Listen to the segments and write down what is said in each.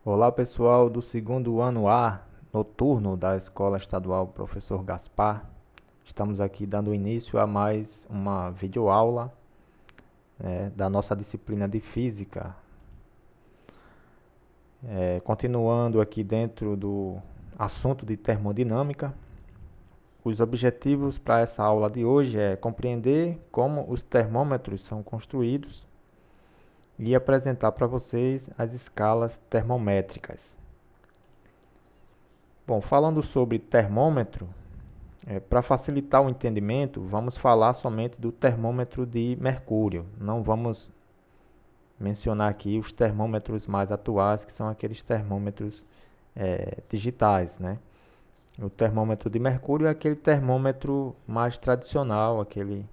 Olá pessoal do segundo ano A noturno da Escola Estadual Professor Gaspar. Estamos aqui dando início a mais uma videoaula da nossa disciplina de Física. Continuando aqui dentro do assunto de termodinâmica, os objetivos para essa aula de hoje é compreender como os termômetros são construídos e apresentar para vocês as escalas termométricas. Bom, falando sobre termômetro, para facilitar o entendimento, vamos falar somente do termômetro de mercúrio. Não vamos mencionar aqui os termômetros mais atuais, que são aqueles termômetros digitais, né? O termômetro de mercúrio é aquele termômetro mais tradicional, aquele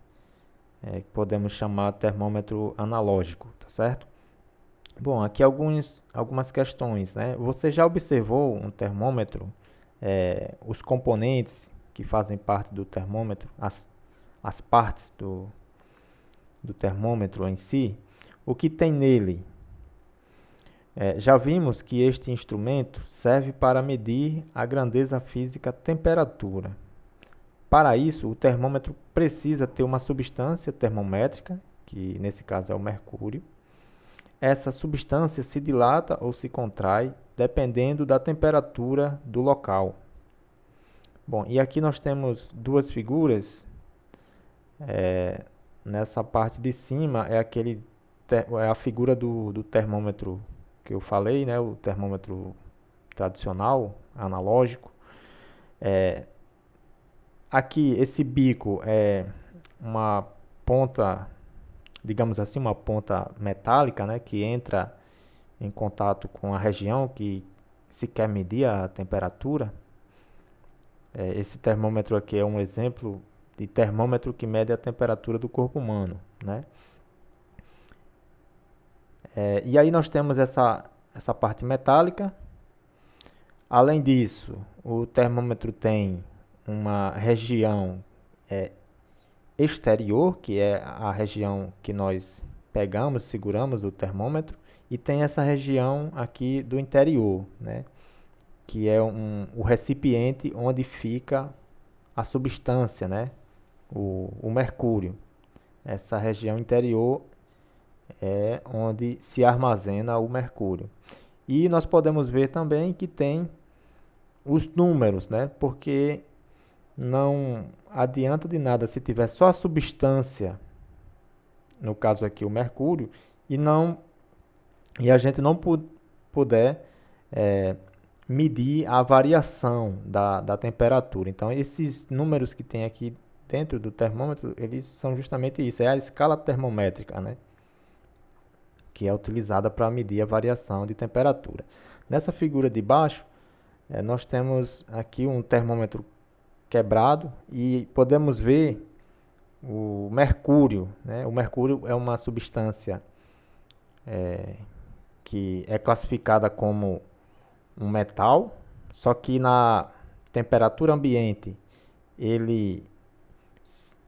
que podemos chamar termômetro analógico, tá certo? Bom, aqui algumas questões, né? Você já observou um termômetro, os componentes que fazem parte do termômetro, as partes do termômetro em si, o que tem nele? Já vimos que este instrumento serve para medir a grandeza física temperatura. Para isso, o termômetro precisa ter uma substância termométrica, que nesse caso é o mercúrio. Essa substância se dilata ou se contrai dependendo da temperatura do local. Bom, e aqui nós temos duas figuras. Nessa parte de cima é a figura do termômetro que eu falei, né? O termômetro tradicional, analógico. Aqui, esse bico é uma ponta, digamos assim, uma ponta metálica, né? Que entra em contato com a região que se quer medir a temperatura. Esse termômetro aqui é um exemplo de termômetro que mede a temperatura do corpo humano, né? E aí nós temos essa parte metálica. Além disso, o termômetro tem uma região exterior, que é a região que nós pegamos, seguramos o termômetro, e tem essa região aqui do interior, né? Que é o recipiente onde fica a substância, né? O mercúrio. Essa região interior é onde se armazena o mercúrio. E nós podemos ver também que tem os números, né? Porque não adianta de nada se tiver só a substância, no caso aqui o mercúrio, e a gente não puder medir a variação da temperatura. Então, esses números que tem aqui dentro do termômetro, eles são justamente isso, é a escala termométrica, né? Que é utilizada para medir a variação de temperatura. Nessa figura de baixo, nós temos aqui um termômetro quebrado e podemos ver o mercúrio, né? O mercúrio é uma substância que é classificada como um metal, só que na temperatura ambiente ele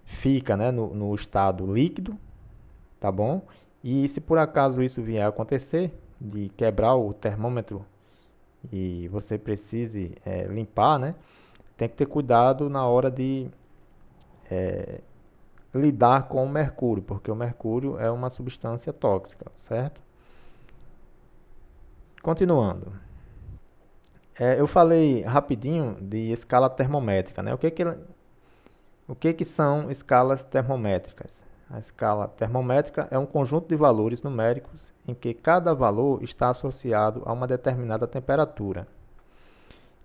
fica, né, no estado líquido, tá bom? E se por acaso isso vier a acontecer, de quebrar o termômetro e você precise limpar, né? Tem que ter cuidado na hora de lidar com o mercúrio, porque o mercúrio é uma substância tóxica, certo? Continuando. Eu falei rapidinho de escala termométrica, né? O que que são escalas termométricas? A escala termométrica é um conjunto de valores numéricos em que cada valor está associado a uma determinada temperatura.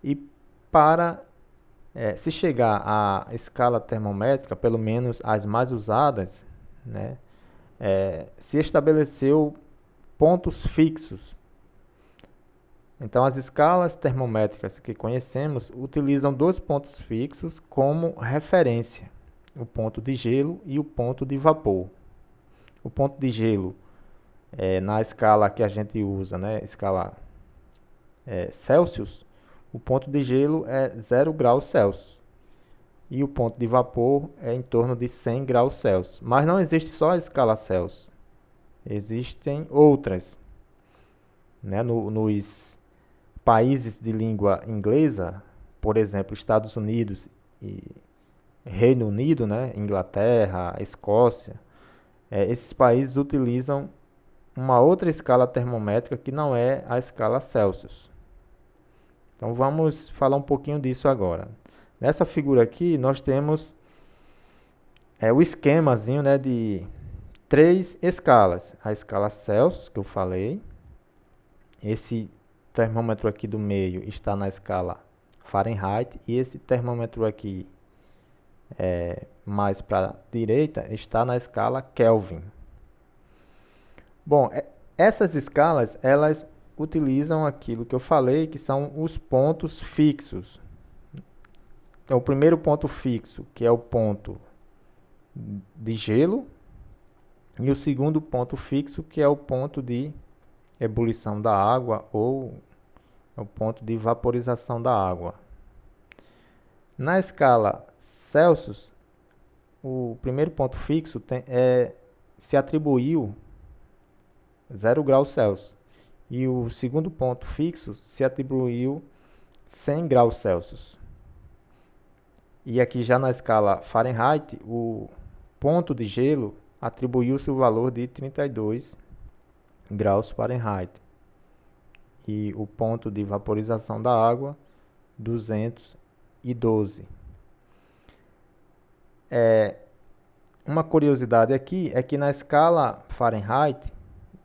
E para se chegar à escala termométrica, pelo menos as mais usadas, né, se estabeleceu pontos fixos. Então, as escalas termométricas que conhecemos utilizam dois pontos fixos como referência, o ponto de gelo e o ponto de vapor. O ponto de gelo, na escala que a gente usa, né, escala Celsius, o ponto de gelo é 0 graus Celsius e o ponto de vapor é em torno de 100 graus Celsius. Mas não existe só a escala Celsius, existem outras, né, nos países de língua inglesa, por exemplo, Estados Unidos e Reino Unido, né, Inglaterra, Escócia, esses países utilizam uma outra escala termométrica que não é a escala Celsius. Então vamos falar um pouquinho disso agora. Nessa figura aqui nós temos o esquemazinho, né, de 3 escalas. A escala Celsius, que eu falei. Esse termômetro aqui do meio está na escala Fahrenheit. E esse termômetro aqui, mais para a direita, está na escala Kelvin. Bom, essas escalas, elas utilizam aquilo que eu falei, que são os pontos fixos. Então, o primeiro ponto fixo, que é o ponto de gelo, e o segundo ponto fixo, que é o ponto de ebulição da água ou o ponto de vaporização da água. Na escala Celsius, o primeiro ponto fixo se atribuiu 0 graus Celsius. E o segundo ponto fixo se atribuiu 100 graus Celsius. E aqui já na escala Fahrenheit, o ponto de gelo atribuiu-se o valor de 32 graus Fahrenheit. E o ponto de vaporização da água, 212. Uma curiosidade aqui é que na escala Fahrenheit,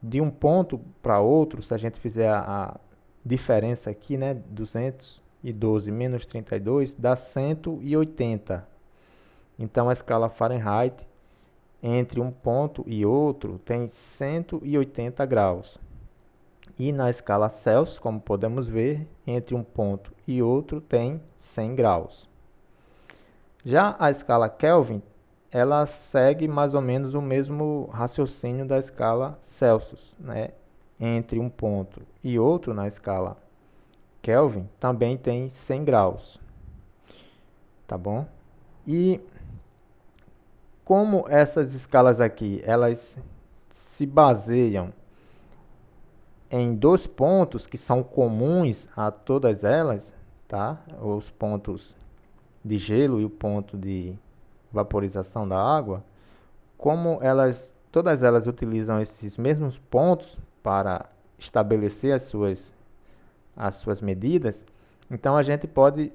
de um ponto para outro, se a gente fizer a diferença aqui, né, 212 menos 32 dá 180. Então a escala Fahrenheit entre um ponto e outro tem 180 graus. E na escala Celsius, como podemos ver, entre um ponto e outro tem 100 graus. Já a escala Kelvin, ela segue mais ou menos o mesmo raciocínio da escala Celsius, né? Entre um ponto e outro, na escala Kelvin, também tem 100 graus. Tá bom? E como essas escalas aqui, elas se baseiam em 2 pontos que são comuns a todas elas, tá? Os pontos de gelo e o ponto de vaporização da água, como todas elas utilizam esses mesmos pontos para estabelecer as suas medidas, então a gente pode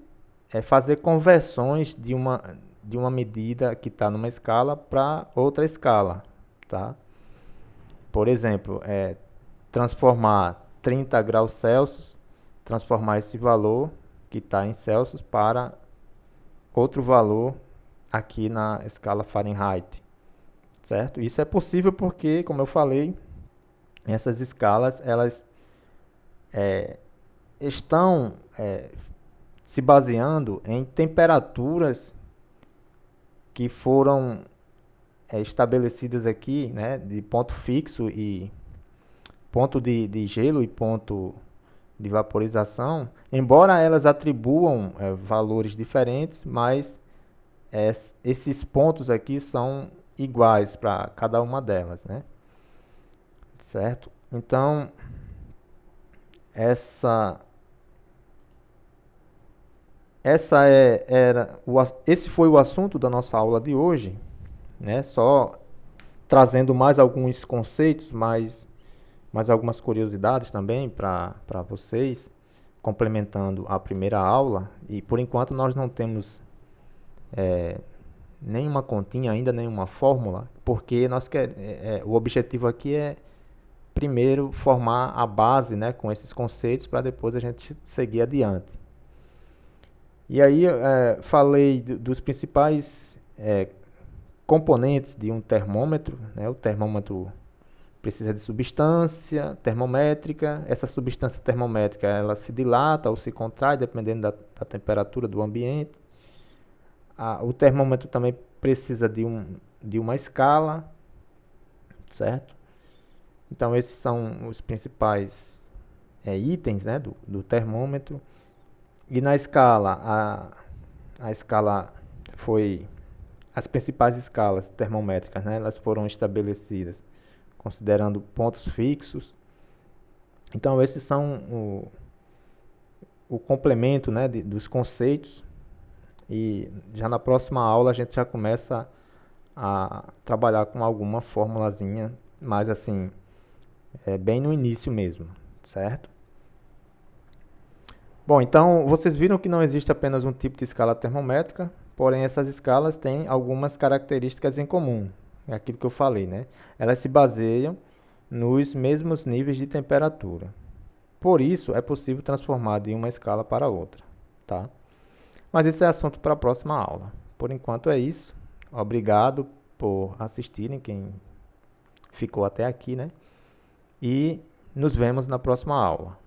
fazer conversões de uma medida que está numa escala para outra escala, tá? Por exemplo, transformar 30 graus Celsius, transformar esse valor que está em Celsius para outro valor aqui na escala Fahrenheit, certo? Isso é possível porque, como eu falei, essas escalas elas estão se baseando em temperaturas que foram estabelecidas aqui, né, de ponto fixo e ponto de gelo e ponto de vaporização, embora elas atribuam valores diferentes, mas esses pontos aqui são iguais para cada uma delas, né? Certo? Então, esse foi o assunto da nossa aula de hoje, né? Só trazendo mais alguns conceitos, mais algumas curiosidades também para vocês, complementando a primeira aula. E por enquanto nós não temos nenhuma continha ainda, nenhuma fórmula, porque o objetivo aqui é primeiro formar a base, né, com esses conceitos para depois a gente seguir adiante. E aí falei dos principais componentes de um termômetro, né? O termômetro precisa de substância termométrica. Essa substância termométrica ela se dilata ou se contrai dependendo da temperatura do ambiente. O termômetro também precisa de uma escala, certo? Então esses são os principais itens, né, do termômetro. E na escala, a escala as principais escalas termométricas, né, elas foram estabelecidas considerando pontos fixos. Então esses são o complemento, né, dos conceitos, e já na próxima aula a gente já começa a trabalhar com alguma formulazinha, mas assim, bem no início mesmo, certo? Bom, então vocês viram que não existe apenas um tipo de escala termométrica, porém essas escalas têm algumas características em comum. É aquilo que eu falei, né? Elas se baseiam nos mesmos níveis de temperatura. Por isso, é possível transformar de uma escala para outra, tá? Mas isso é assunto para a próxima aula. Por enquanto é isso. Obrigado por assistirem, quem ficou até aqui, né? E nos vemos na próxima aula.